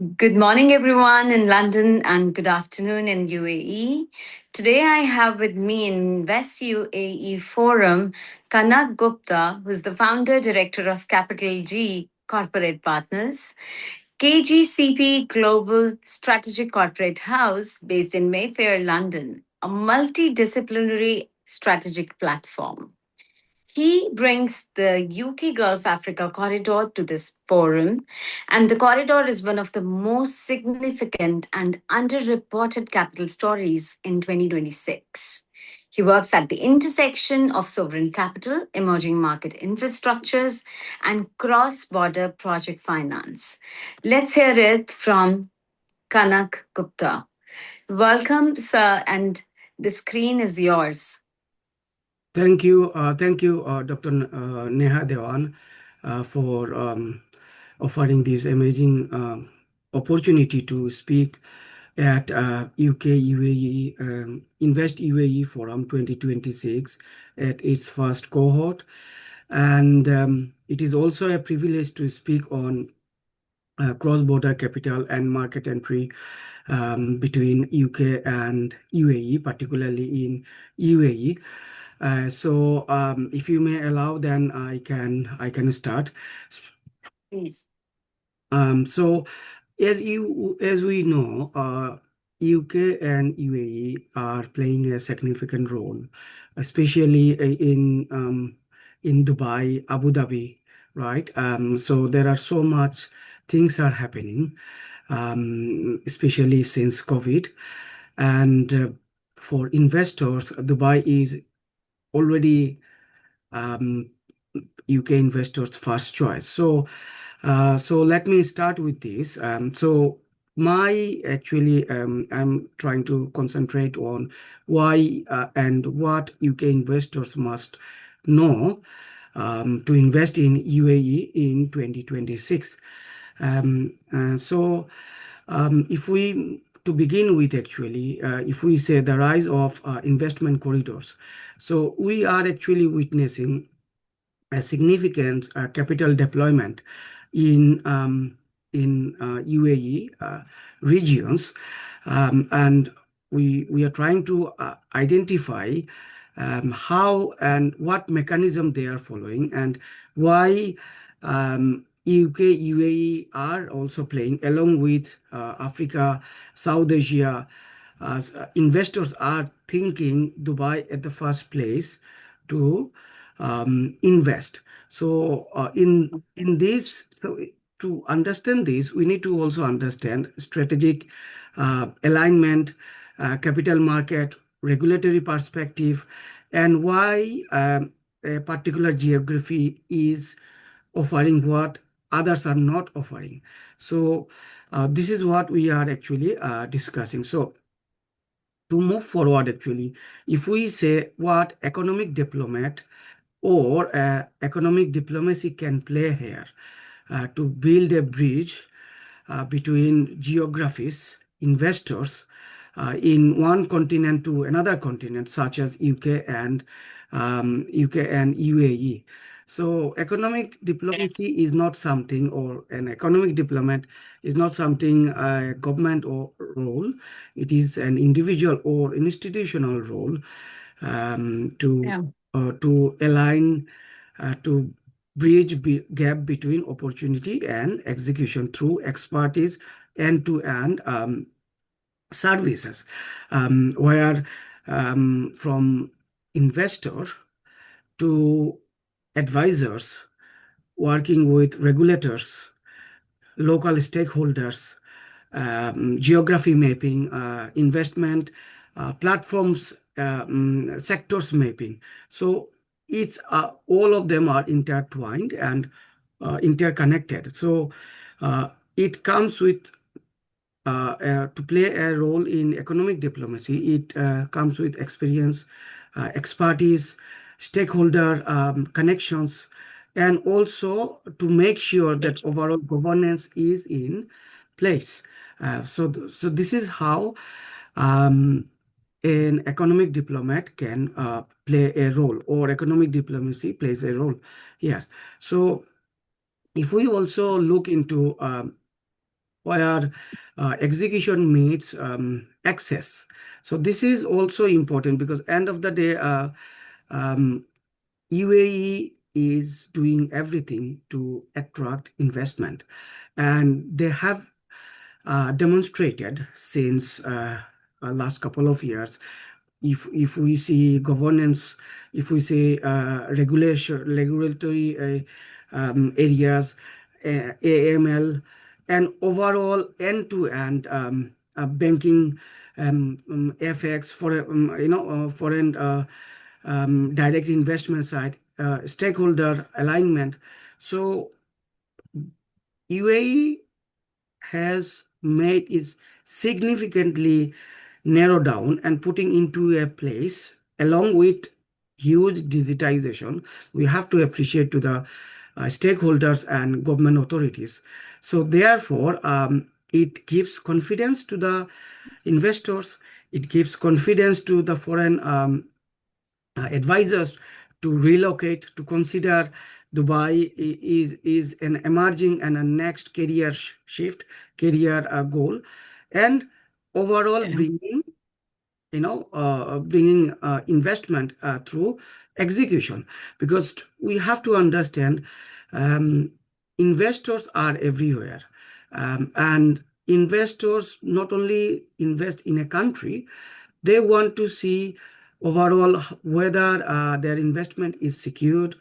Good morning, everyone in London, and good afternoon in UAE. Today, I have with me in Invest UAE Forum Kanak Gupta, who is the founder director of Capital G Corporate Partners, KGCP Global Strategic Corporate House, based in Mayfair, London, a multidisciplinary strategic platform. He brings the UK Gulf Africa corridor to this forum, and the corridor is one of the most significant and underreported capital stories in 2026. He works at the intersection of sovereign capital, emerging market infrastructures, and cross border project finance. Let's hear it from Kanak Gupta. Welcome, sir, and the screen is yours. Thank you, Dr. Neha Dewan, for offering this amazing opportunity to speak at UK-UAE Invest UAE Forum 2026 at its first cohort. And it is also a privilege to speak on cross-border capital and market entry between UK and UAE, particularly in UAE. If you may allow, then I can start. Please. So as we know, UK and UAE are playing a significant role, especially in Dubai, Abu Dhabi, right? So there are so much things are happening, especially since COVID, and for investors, Dubai is already um, UK investors' first choice. So let me start with this. I'm trying to concentrate on why and what UK investors must know to invest in UAE in 2026. If we to begin with, if we say the rise of investment corridors, so we are actually witnessing a significant capital deployment in UAE regions, and we are trying to identify how and what mechanism they are following and why UK, UAE are also playing along with Africa, South Asia. Investors are thinking Dubai at the first place to invest. In this, to understand this, we need to also understand strategic alignment, capital market, regulatory perspective, and why a particular geography is offering what others are not offering. This is what we are actually discussing. So to move forward, if we say what economic diplomat or economic diplomacy can play here to build a bridge between geographies, investors in one continent to another continent, such as UK and UAE. So economic diplomacy is not something, or an economic diplomat is not something a government or role. It is an individual or institutional role um, to Yeah. to align, to bridge gap between opportunity and execution through expertise, end-to-end services, where from investor to advisors, working with regulators, local stakeholders, geography mapping, investment platforms, sectors mapping. So it's all of them are intertwined and interconnected. So it comes with to play a role in economic diplomacy. It comes with experience, expertise, stakeholder connections, and also to make sure that overall governance is in place. So this is how um, an economic diplomat can play a role, or economic diplomacy plays a role here. So if we also look into where execution meets access. So this is also important because end of the day, um, UAE is doing everything to attract investment, and they have demonstrated since last couple of years. If we see governance, if we see regulatory areas, AML, and overall end-to-end banking, FX for foreign direct investment side, stakeholder alignment. So UAE has made is significantly narrow down and putting into a place along with huge digitization. We have to appreciate to the stakeholders and government authorities. So therefore, it gives confidence to the investors. It gives confidence to the foreign advisors to relocate, to consider Dubai is an emerging and a next career shift, career goal, and overall Yeah. bringing investment through execution, because we have to understand um, investors are everywhere, and investors not only invest in a country, they want to see overall whether their investment is secured,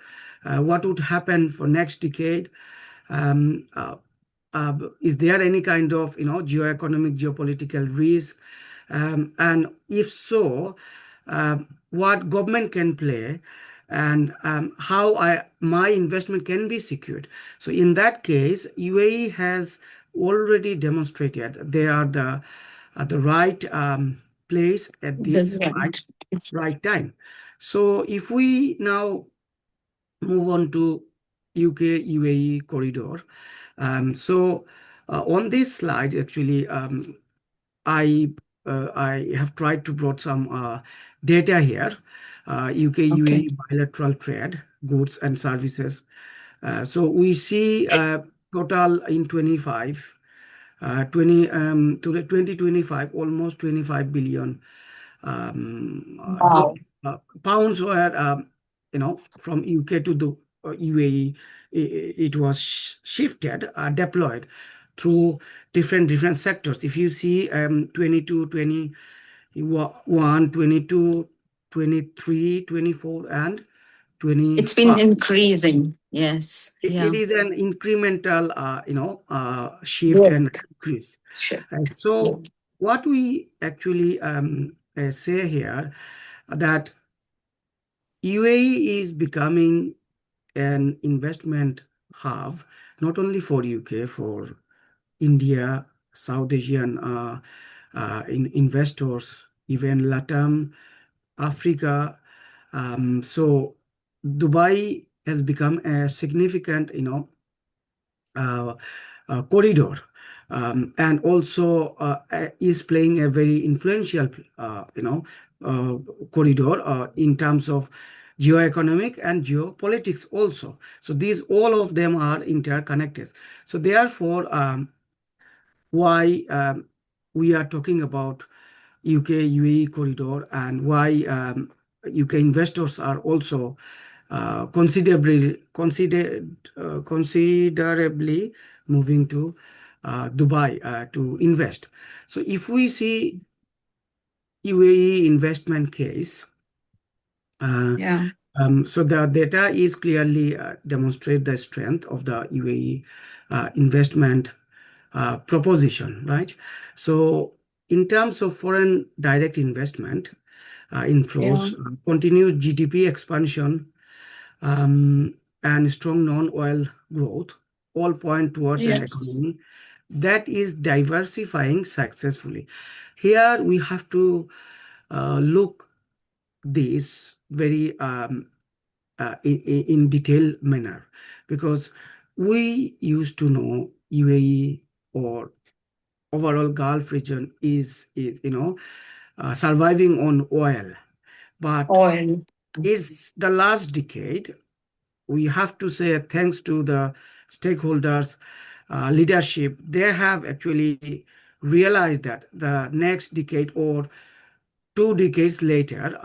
what would happen for next decade, um, uh, is there any kind of geoeconomic, geopolitical risk, and if so, what government can play, and how my investment can be secured. So in that case, UAE has already demonstrated they are the right place at That's this right. right time. So if we now move on to UK UAE corridor, so on this slide, actually, I I have tried to brought some data here. UK Okay. UAE bilateral trade, goods and services. So we see total in 25, 2025, almost 25 billion Wow. pounds were, from UK to the UAE. It was shifted, deployed through different sectors. If you see 22, 21, 22, 23, 24, and It's been 25. increasing. Yes. It Yeah. is an incremental, shift and Growth. increase. Sure. And Yeah. so, what we actually say here that UAE is becoming an investment hub, not only for UK, for India, South Asian investors, even Latam, Africa. So Dubai has become a significant, uh, corridor, and also is playing a very influential, uh, corridor in terms of geoeconomic and geopolitics also. So these all of them are interconnected. So therefore, why we are talking about UK UAE corridor, and why UK investors are also considerably moving to Dubai to invest. So if we see UAE investment case, uh, Yeah. so the data is clearly demonstrate the strength of the UAE investment proposition, right? So in terms of foreign direct investment Yeah. inflows, continued GDP expansion, um, and strong non-oil growth all point towards an Yes. economy that is diversifying successfully. Here we have to look this very in detailed manner, because we used to know UAE or overall Gulf region is surviving on oil, but Oil. it's the last decade we have to say thanks to the stakeholders, leadership, they have actually realized that the next decade or 2 decades later,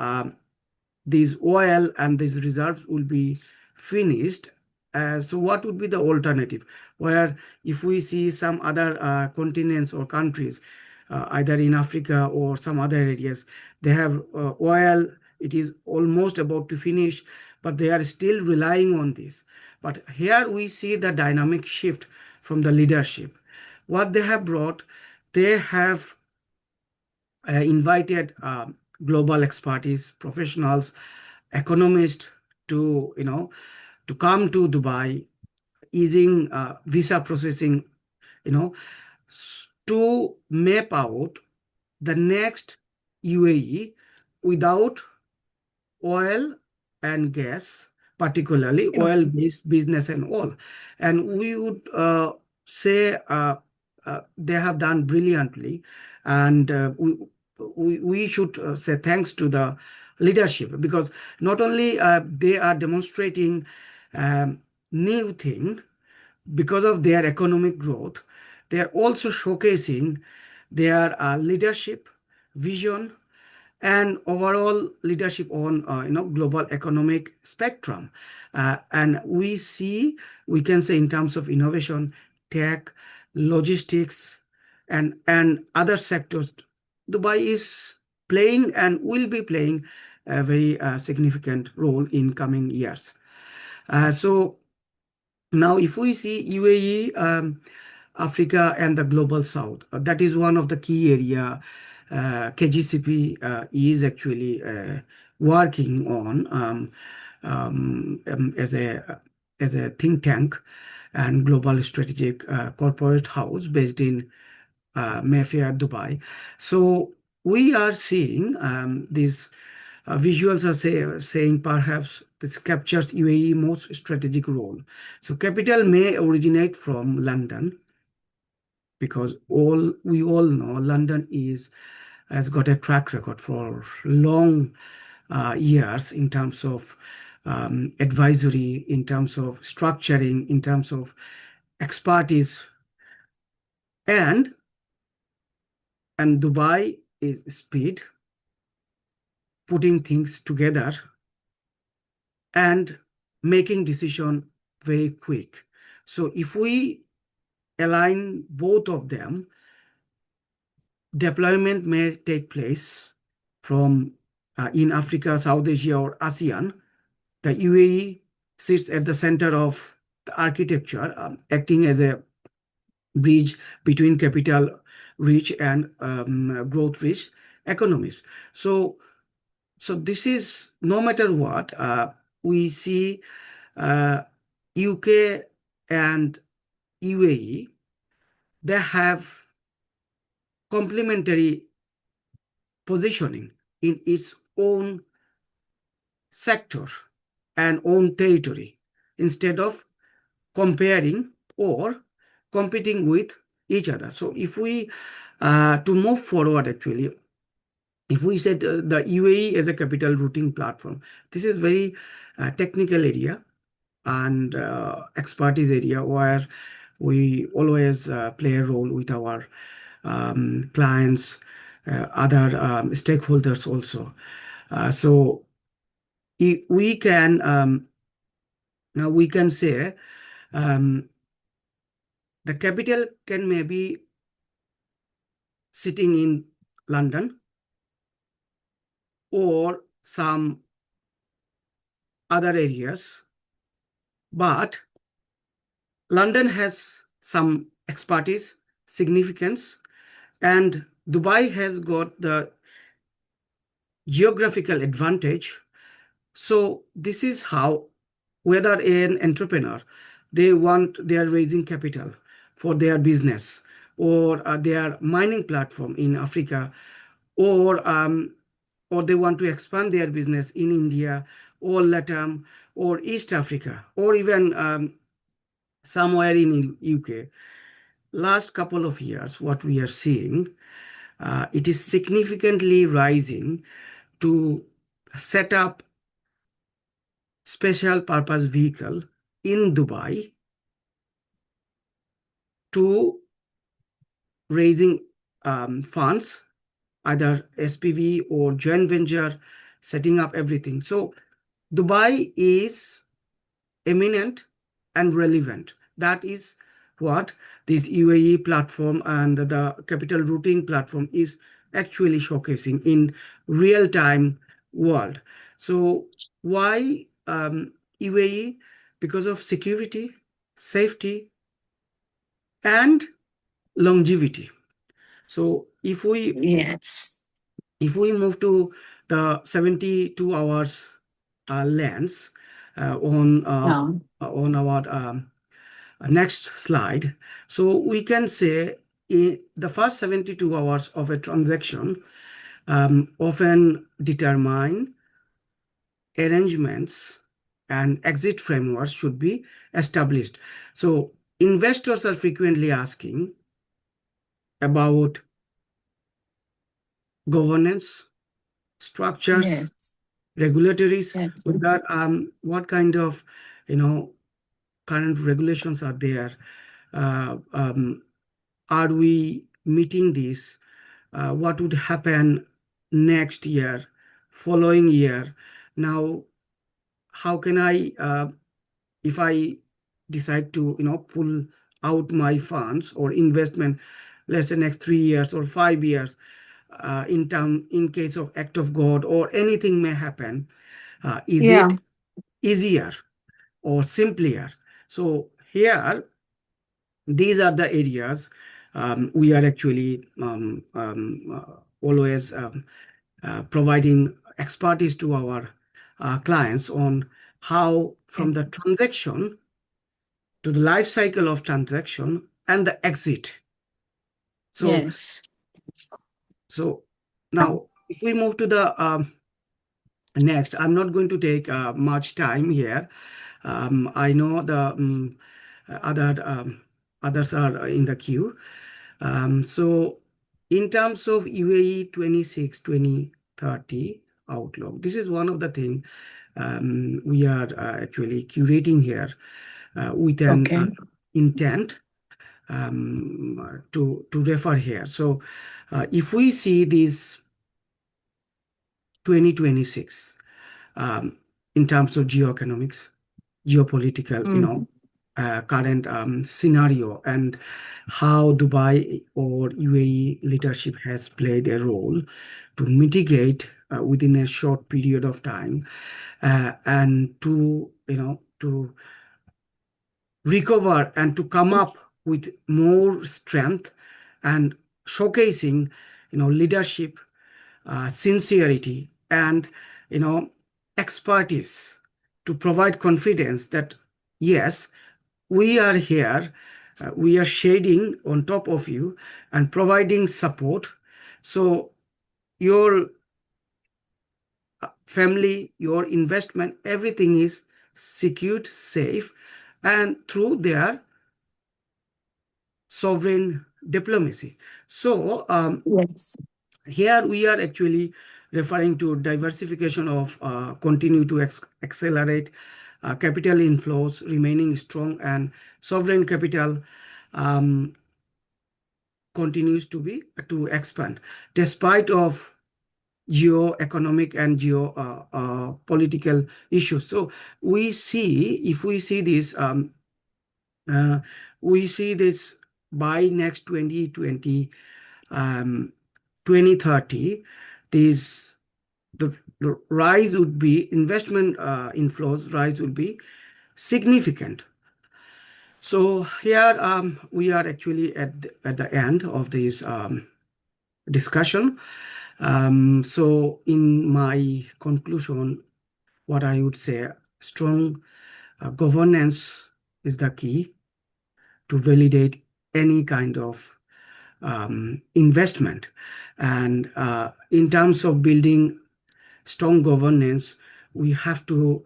these oil and these reserves will be finished. So what would be the alternative? Where if we see some other continents or countries, either in Africa or some other areas, they have oil, it is almost about to finish, but they are still relying on this. But here we see the dynamic shift from the leadership. What they have brought, they have invited global expertise, professionals, economists to to come to Dubai, easing visa processing, to map out the next UAE without oil and gas, particularly Yeah. oil-based business and all. And we would say they have done brilliantly, and we should say thanks to the leadership, because not only they are demonstrating new thing because of their economic growth, they are also showcasing their leadership, vision, and overall leadership on global economic spectrum. And we can say in terms of innovation, tech, logistics, and other sectors, Dubai is playing and will be playing a very significant role in coming years. So now, if we see UAE, Africa, and the global south, that is one of the key area KGCP is actually working on as a think tank and global strategic corporate house based in Mayfair, Dubai. So we are seeing these visuals are saying perhaps this captures UAE most strategic role. So capital may originate from London, because all we all know London is has got a track record for long years in terms of advisory, in terms of structuring, in terms of expertise, and Dubai is speed, putting things together and making decision very quick. So if we align both of them, deployment may take place from in Africa, South Asia, or ASEAN. The UAE sits at the center of the architecture, acting as a bridge between capital rich and growth rich economies. So this is no matter what we see uh, UK and UAE, they have complementary positioning in its own sector and own territory, instead of comparing or competing with each other. So if we to move forward, actually, if we said the UAE as a capital routing platform, this is very technical area and expertise area where we always play a role with our clients, other stakeholders also. So we can now we can say um, the capital can maybe sitting in London or some other areas, but London has some expertise, significance, and Dubai has got the geographical advantage. So this is how, whether an entrepreneur, they are raising capital for their business, or their mining platform in Africa, or or they want to expand their business in India or Latam or East Africa, or even somewhere in UK. Last couple of years, what we are seeing, it is significantly rising to set up special purpose vehicle in Dubai to raising funds, either SPV or joint venture, setting up everything. So Dubai is eminent and relevant. That is what this UAE platform and the capital routing platform is actually showcasing in real time world. So why UAE? Because of security, safety, and longevity. So Yes. if we move to the 72 hours lens No. on our next slide, so we can say in the first 72 hours of a transaction often determine arrangements and exit frameworks should be established. So investors are frequently asking about governance, structures, Yes. regulatories, Yes. whether what kind of you know current regulations are there. Uh, um, are we meeting this? What would happen next year, following year? Now, how can I, if I decide to, pull out my funds or investment, let's say next 3 years or 5 years, in case of act of God or anything may happen, is Yeah. it easier or simpler? So here, these are the areas we are actually always providing expertise to our clients on how from the transaction to the life cycle of transaction and the exit. So, Yes. so now if we move to the next, I'm not going to take much time here. I know the other others are in the queue. So in terms of UAE 26 2030 outlook, this is one of the things we are actually curating here with an Okay. intent to refer here. So if we see this 2026 um, in terms of geoeconomics, geopolitical, Mm. current scenario, and how Dubai or UAE leadership has played a role to mitigate within a short period of time, and to recover and to come up with more strength and showcasing, leadership, sincerity, and you know expertise to provide confidence that yes, we are here, we are shading on top of you and providing support, so your family, your investment, everything is secured, safe, and through their sovereign diplomacy. So Yes. here we are actually referring to diversification of continue to accelerate capital inflows remaining strong, and sovereign capital um, continues to expand despite of geo-economic and political issues. So we see, if we see this, uh, we see this by next 2030, these the rise would be investment inflows rise would be significant. So here we are actually at the end of this discussion. So in my conclusion, what I would say, strong governance is the key to validate any kind of investment. And in terms of building strong governance, we have to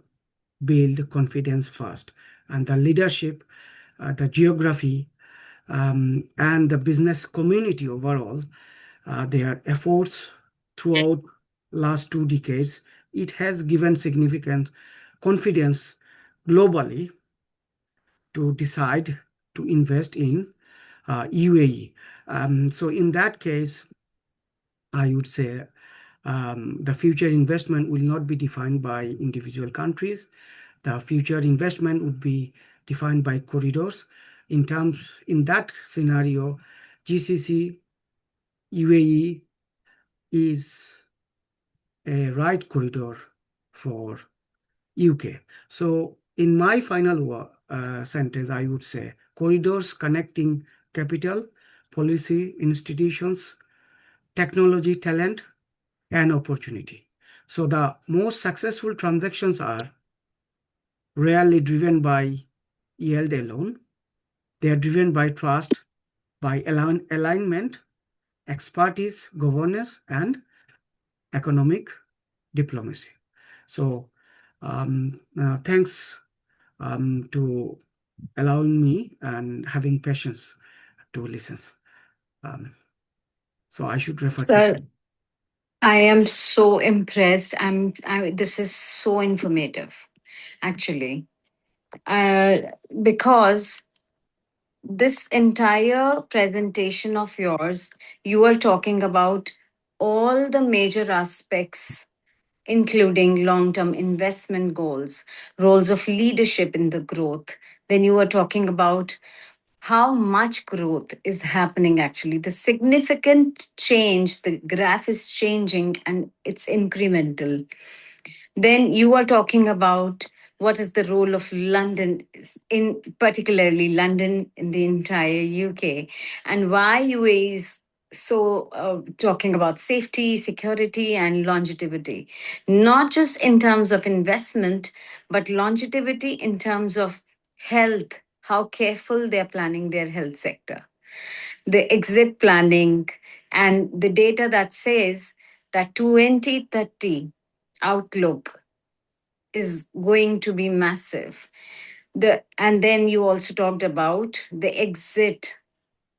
build confidence first. And the leadership, the geography, and the business community overall, their efforts throughout last 2 decades, it has given significant confidence globally to decide to invest in UAE. So in that case, I would say the future investment will not be defined by individual countries. The future investment would be defined by corridors. In that scenario, GCC UAE is a right corridor for UK. So in my final sentence, I would say corridors connecting capital, policy, institutions, technology, talent, and opportunity. So the most successful transactions are rarely driven by yield alone. They are driven by trust, by alignment, expertise, governance, and economic diplomacy. So thanks to allowing me and having patience to listen. Um, so I should refer to. Sir, I am so impressed. This is so informative, actually, uh, because this entire presentation of yours, you are talking about all the major aspects, including long term investment goals, roles of leadership in the growth. Then you are talking about how much growth is happening actually, the significant change, the graph is changing and it's incremental. Then you are talking about what is the role of London, in particularly London in the entire UK, and why UAE is so talking about safety, security, and longevity, not just in terms of investment, but longevity in terms of health, how careful they're planning their health sector, the exit planning, and the data that says that 2030 outlook is going to be massive. And then you also talked about the exit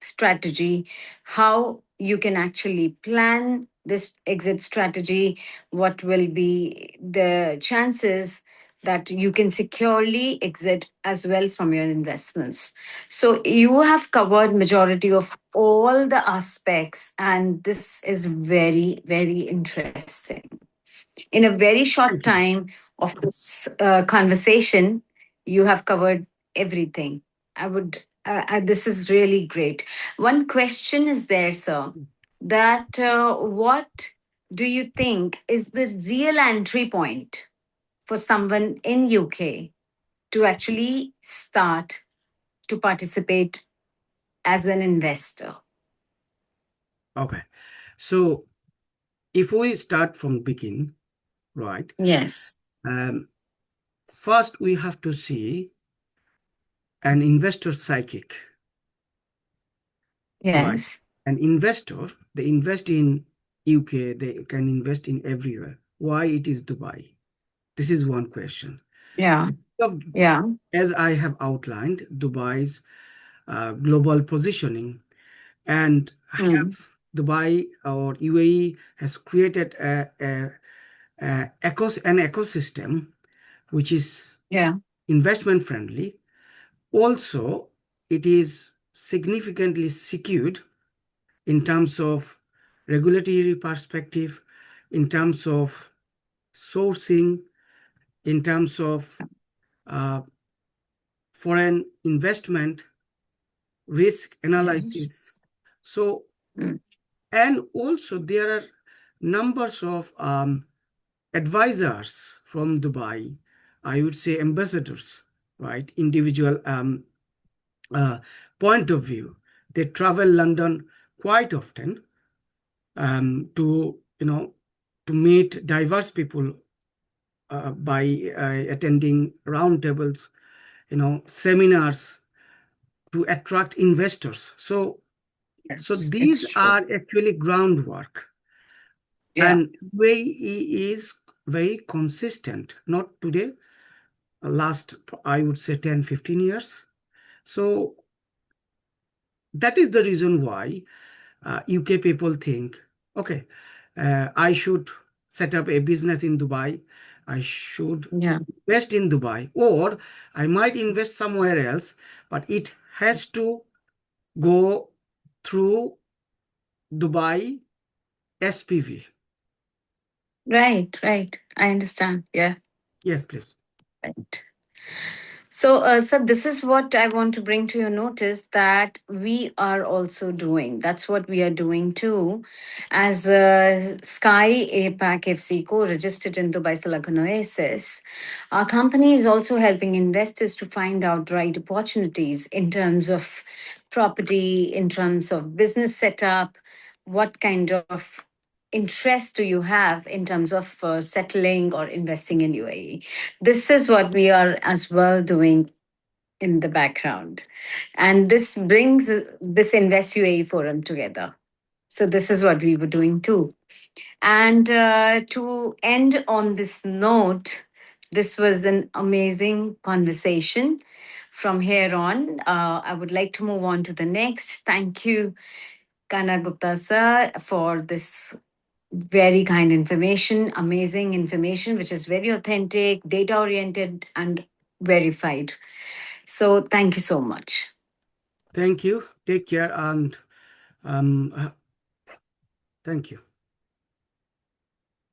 strategy, how you can actually plan this exit strategy, what will be the chances that you can securely exit as well from your investments. So you have covered majority of all the aspects, and this is very, very interesting. In a very short Thank you. time of this conversation, you have covered everything. This is really great. One question is there, sir, that what do you think is the real entry point for someone in UK to actually start to participate as an investor? Okay. So if we start from begin, right? Yes. Um, First, we have to see an investor psychic, right? Yes. An investor, they invest in UK, they can invest in everywhere. Why it is Dubai? This is one question. Yeah. Of- Yeah. As I have outlined, Dubai's global positioning and Mm. have Dubai or UAE has created an ecosystem which is Yeah. investment friendly. Also, it is significantly secured in terms of regulatory perspective, in terms of sourcing, in terms of uh, foreign investment, risk Yes. analysis. So, Mm. and also there are numbers of advisors from Dubai, I would say ambassadors, right? Individual uh, point of view. They travel London quite often to, to meet diverse people by attending roundtables, seminars to attract investors. So Yes, these it's true. are actually groundwork, Yeah. and UAE is very consistent. Not today, last I would say 10, 15 years. So that is the reason why UK people think, okay, I should set up a business in Dubai. I should Yeah. invest in Dubai, or I might invest somewhere else, but it has to go through Dubai SPV. Right, right. I understand. Yeah. Yes, please. Right. So this is what I want to bring to your notice that we are also doing. That's what we are doing too. As Sky APAC FC co registered in Dubai Silicon Oasis, our company is also helping investors to find out right opportunities in terms of property, in terms of business setup, what kind of interest do you have in terms of settling or investing in UAE. This is what we are as well doing in the background. And this brings this Invest UAE forum together. So, this is what we were doing too. And to end on this note, this was an amazing conversation. From here on, I would like to move on to the next. Thank you, Kanak Gupta sir, for this very kind information, amazing information, which is very authentic, data oriented, and verified. So, thank you so much. Thank you. Take care and um, uh, thank you.